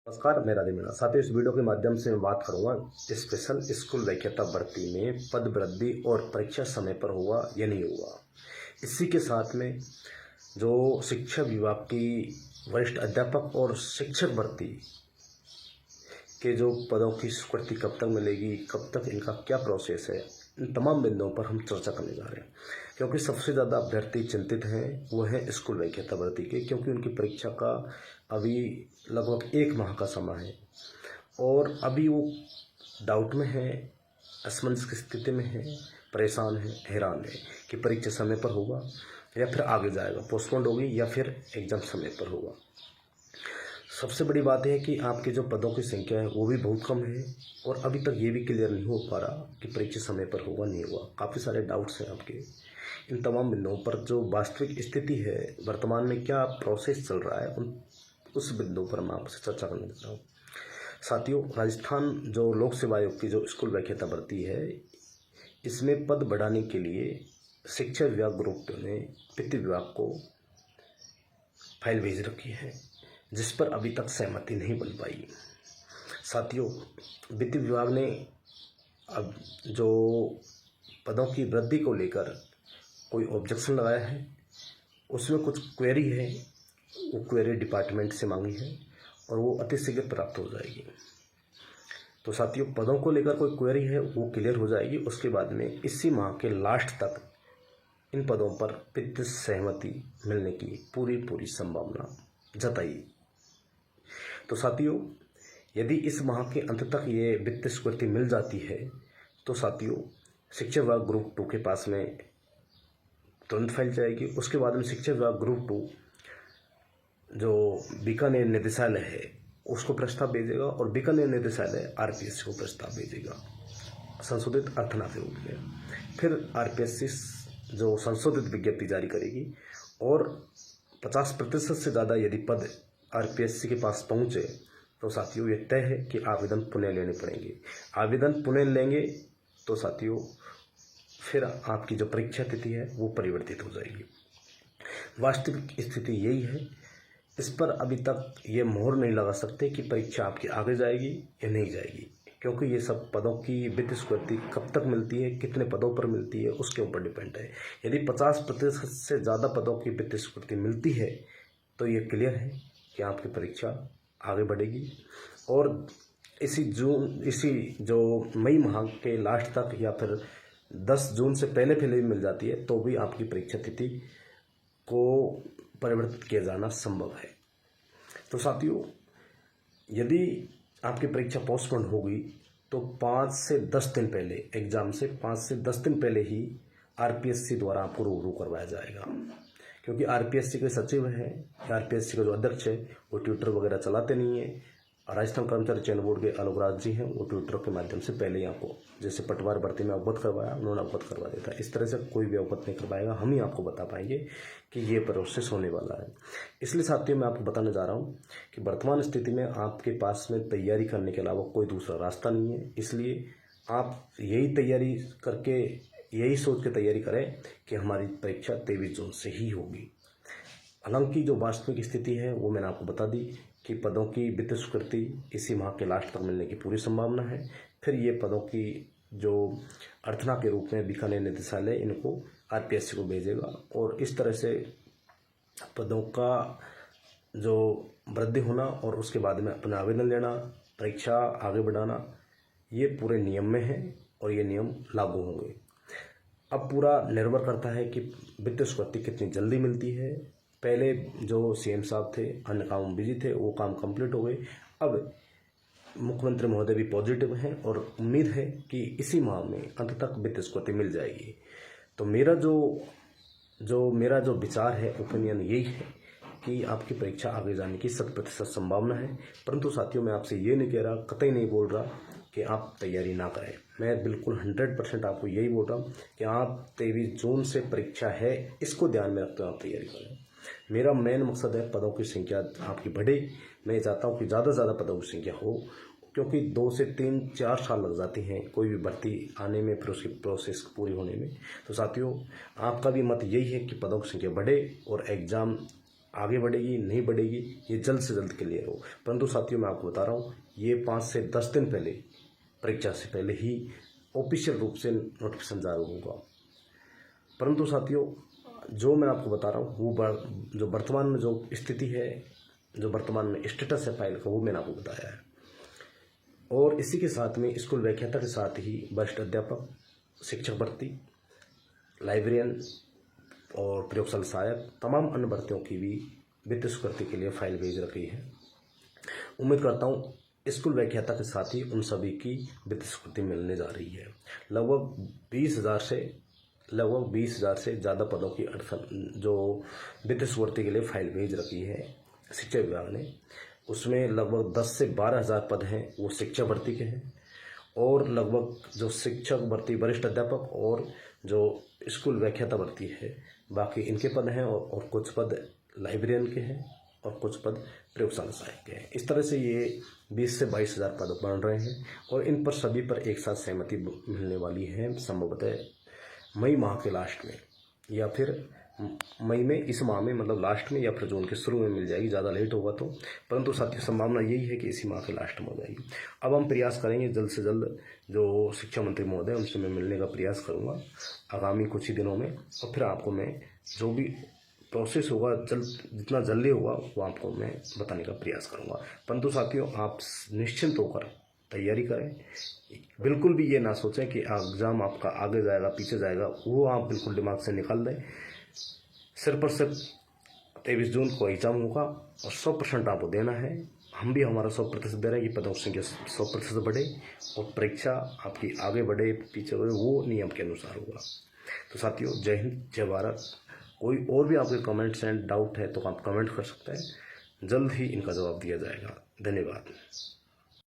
नमस्कार, मैं राधे मीणा। साथियों, इस वीडियो के माध्यम से मैं बात करूंगा स्पेशल स्कूल व्याख्याता भर्ती में पद वृद्धि और परीक्षा समय पर हुआ या नहीं हुआ। इसी के साथ में जो शिक्षा विभाग की वरिष्ठ अध्यापक और शिक्षक भर्ती के जो पदों की स्वीकृति कब तक मिलेगी, कब तक इनका क्या प्रोसेस है, इन तमाम बिंदुओं पर हम चर्चा करने जा रहे हैं। क्योंकि सबसे ज़्यादा अभ्यर्थी चिंतित हैं वो हैं स्कूल व्याख्याता भर्ती के, क्योंकि उनकी परीक्षा का अभी लगभग 1 माह का समय है और अभी वो डाउट में है, असमंजस की स्थिति में है, परेशान है, हैरान है कि परीक्षा समय पर होगा या फिर आगे जाएगा, पोस्टपोन्ड होगी या फिर एग्ज़ाम समय पर होगा। सबसे बड़ी बात है कि आपके जो पदों की संख्या है वो भी बहुत कम है और अभी तक ये भी क्लियर नहीं हो पा रहा कि परीक्षा समय पर होगा नहीं होगा। काफ़ी सारे डाउट्स हैं आपके। इन तमाम बिंदुओं पर जो वास्तविक स्थिति है, वर्तमान में क्या प्रोसेस चल रहा है, उस बिंदु पर मैं आपसे चर्चा करने जा रहा हूँ। साथियों, राजस्थान जो लोक सेवा आयोग की जो स्कूल व्याख्याता भर्ती है, इसमें पद बढ़ाने के लिए शिक्षा विभाग ग्रुप ने वित्त विभाग को फाइल भेज रखी है, जिस पर अभी तक सहमति नहीं बन पाई। साथियों, वित्त विभाग ने अब जो पदों की वृद्धि को लेकर कोई ऑब्जेक्शन लगाया है, उसमें कुछ क्वेरी है, वो क्वेरी डिपार्टमेंट से मांगी है और वो अति शीघ्र प्राप्त हो जाएगी। तो साथियों, पदों को लेकर कोई क्वेरी है वो क्लियर हो जाएगी। उसके बाद में इसी माह के लास्ट तक इन पदों पर वित्तीय सहमति मिलने की पूरी संभावना जताई। तो साथियों, यदि इस माह के अंत तक ये वित्तीय स्वीकृति मिल जाती है तो साथियों, शिक्षा विभाग ग्रुप 2 के पास में तुरंत फाइल जाएगी। उसके बाद में शिक्षा विभाग ग्रुप 2 जो बीकानेर निदेशालय है उसको प्रस्ताव भेजेगा और बीकानेर निदेशालय आरपीएससी को प्रस्ताव भेजेगा संशोधित अर्थना के रूप में। फिर आरपीएससी जो संशोधित विज्ञप्ति जारी करेगी और 50% से ज़्यादा यदि पद आरपीएससी के पास पहुँचे तो साथियों ये तय है कि आवेदन पुनः लेने पड़ेंगे। आवेदन पुनः लेंगे तो साथियों फिर आपकी जो परीक्षा तिथि है वो परिवर्तित हो जाएगी। वास्तविक स्थिति यही है। इस पर अभी तक ये मोहर नहीं लगा सकते कि परीक्षा आपकी आगे जाएगी या नहीं जाएगी, क्योंकि ये सब पदों की वित्तीय स्वीकृति कब तक मिलती है, कितने पदों पर मिलती है, उसके ऊपर डिपेंड है। यदि 50% से ज़्यादा पदों की वित्तीय स्वीकृति मिलती है तो ये क्लियर है कि आपकी परीक्षा आगे बढ़ेगी और इसी जो मई माह के लास्ट तक या फिर 10 जून से पहले भी मिल जाती है तो भी आपकी परीक्षा तिथि को परिवर्तित किया जाना संभव है। तो साथियों, यदि आपकी परीक्षा पोस्टपोन होगी तो 5 से 10 दिन पहले एग्ज़ाम से 5 से 10 दिन पहले ही आरपीएससी द्वारा आपको रूबरू करवाया जाएगा, क्योंकि आरपीएससी के सचिव हैं, आरपीएससी का जो अध्यक्ष है वो ट्विटर वगैरह चलाते नहीं है। राजस्थान कर्मचारी चयन बोर्ड के आलोक राज जी हैं, वो ट्विटर के माध्यम से पहले ही आपको, जैसे पटवार भर्ती में अवगत करवाया, उन्होंने अवगत करवा दिया था। इस तरह से कोई भी अवगत नहीं करवाएगा, हम ही आपको बता पाएंगे कि ये प्रोसेस होने वाला है। इसलिए साथियों, मैं आपको बताने जा रहा हूँ कि वर्तमान स्थिति में आपके पास में तैयारी करने के अलावा कोई दूसरा रास्ता नहीं है। इसलिए आप यही तैयारी करके, यही सोच के तैयारी करें कि हमारी परीक्षा 23 जून से ही होगी। हालांकि जो वास्तविक स्थिति है वो मैंने आपको बता दी कि पदों की वित्तीय स्वीकृति इसी माह के लास्ट तक मिलने की पूरी संभावना है। फिर ये पदों की जो अर्थना के रूप में बीकानेर निदेशालय इनको आरपीएससी को भेजेगा और इस तरह से पदों का जो वृद्धि होना और उसके बाद में अपना आवेदन लेना, परीक्षा आगे बढ़ाना, ये पूरे नियम में है और ये नियम लागू होंगे। अब पूरा निर्भर करता है कि वित्तीय स्वीकृति कितनी जल्दी मिलती है। पहले जो सीएम साहब थे अन्य काम बिजी थे, वो काम कंप्लीट हो गए। अब मुख्यमंत्री महोदय भी पॉजिटिव हैं और उम्मीद है कि इसी माह में अंत तक वित्तीय स्वीकृति मिल जाएगी। तो मेरा जो विचार है, ओपिनियन यही है कि आपकी परीक्षा आगे जाने की 100% संभावना है। परंतु साथियों, मैं आपसे ये नहीं कह रहा, कतई नहीं बोल रहा कि आप तैयारी ना करें। मैं बिल्कुल 100% आपको यही बोल रहा हूँ कि आप 23 जून से परीक्षा है, इसको ध्यान में रखते हुए आप तैयारी करें। मेरा मेन मकसद है पदों की संख्या आपकी बढ़े। मैं चाहता हूँ कि ज़्यादा से ज़्यादा पदों की संख्या हो, क्योंकि 2 से 3-4 साल लग जाती हैं कोई भी भर्ती आने में, फिर उसकी प्रोसेस पूरी होने में। तो साथियों, आपका भी मत यही है कि पदों की संख्या बढ़े और एग्ज़ाम आगे बढ़ेगी नहीं बढ़ेगी ये जल्द से जल्द क्लियर हो। परंतु साथियों मैं आपको बता रहा हूँ ये 5 से 10 दिन पहले, परीक्षा से पहले ही ऑफिशियल रूप से नोटिफिकेशन जारी होगा। परंतु साथियों जो मैं आपको बता रहा हूँ वो जो वर्तमान में जो स्थिति है, जो वर्तमान में स्टेटस है फाइल का, वो मैंने आपको बताया है। और इसी के साथ में स्कूल व्याख्याता के साथ ही वरिष्ठ अध्यापक, शिक्षक भर्ती, लाइब्रेरियन और प्रयोगशाला सहायक, तमाम अन्य भर्तियों की भी वित्तीय स्वीकृति के लिए फाइल भेज रखी है। उम्मीद करता हूँ स्कूल व्याख्याता के साथ ही उन सभी की वित्तीय स्वीकृति मिलने जा रही है। लगभग 20,000 से ज़्यादा पदों की जो वित्तीय स्वीकृति के लिए फाइल भेज रखी है शिक्षा विभाग ने। उसमें लगभग 10 से 12,000 पद हैं वो शिक्षा भर्ती के हैं, और लगभग जो शिक्षक भर्ती, वरिष्ठ अध्यापक और जो स्कूल व्याख्याता भर्ती है, बाकी इनके पद हैं, और कुछ पद लाइब्रेरियन के हैं और कुछ पद प्रयोगशाला सहायक के हैं। इस तरह से ये 20 से 22,000 पद बन रहे हैं, और इन पर सभी पर एक साथ सहमति मिलने वाली है संभवतः मई माह के लास्ट में, या फिर मई में, इस माह में, मतलब लास्ट में, या फिर जून के शुरू में मिल जाएगी, ज़्यादा लेट होगा तो। परंतु साथियों संभावना यही है कि इसी माह के लास्ट में हो जाएगी। अब हम प्रयास करेंगे जल्द से जल्द, जो शिक्षा मंत्री महोदय उनसे मैं मिलने का प्रयास करूँगा आगामी कुछ ही दिनों में, और फिर आपको मैं जो भी प्रोसेस होगा जितना जल्दी होगा वो आपको मैं बताने का प्रयास करूँगा। परंतु साथियों आप निश्चिंत होकर तैयारी करें, बिल्कुल भी ये ना सोचें कि एग्ज़ाम आपका आगे जाएगा पीछे जाएगा, वो आप बिल्कुल दिमाग से निकाल दें। सिर्फ और सिर्फ 23 जून को एग्ज़ाम होगा और 100% आपको देना है। हम भी हमारा 100% दे रहे हैं कि पदों की संख्या 100% बढ़े और परीक्षा आपकी आगे बढ़े पीछे बढ़े, वो नियम के अनुसार होगा। तो साथियों जय हिंद, जय भारत। कोई और भी आपके कमेंट्स एंड डाउट है तो आप कमेंट कर सकते हैं, जल्द ही इनका जवाब दिया जाएगा। धन्यवाद।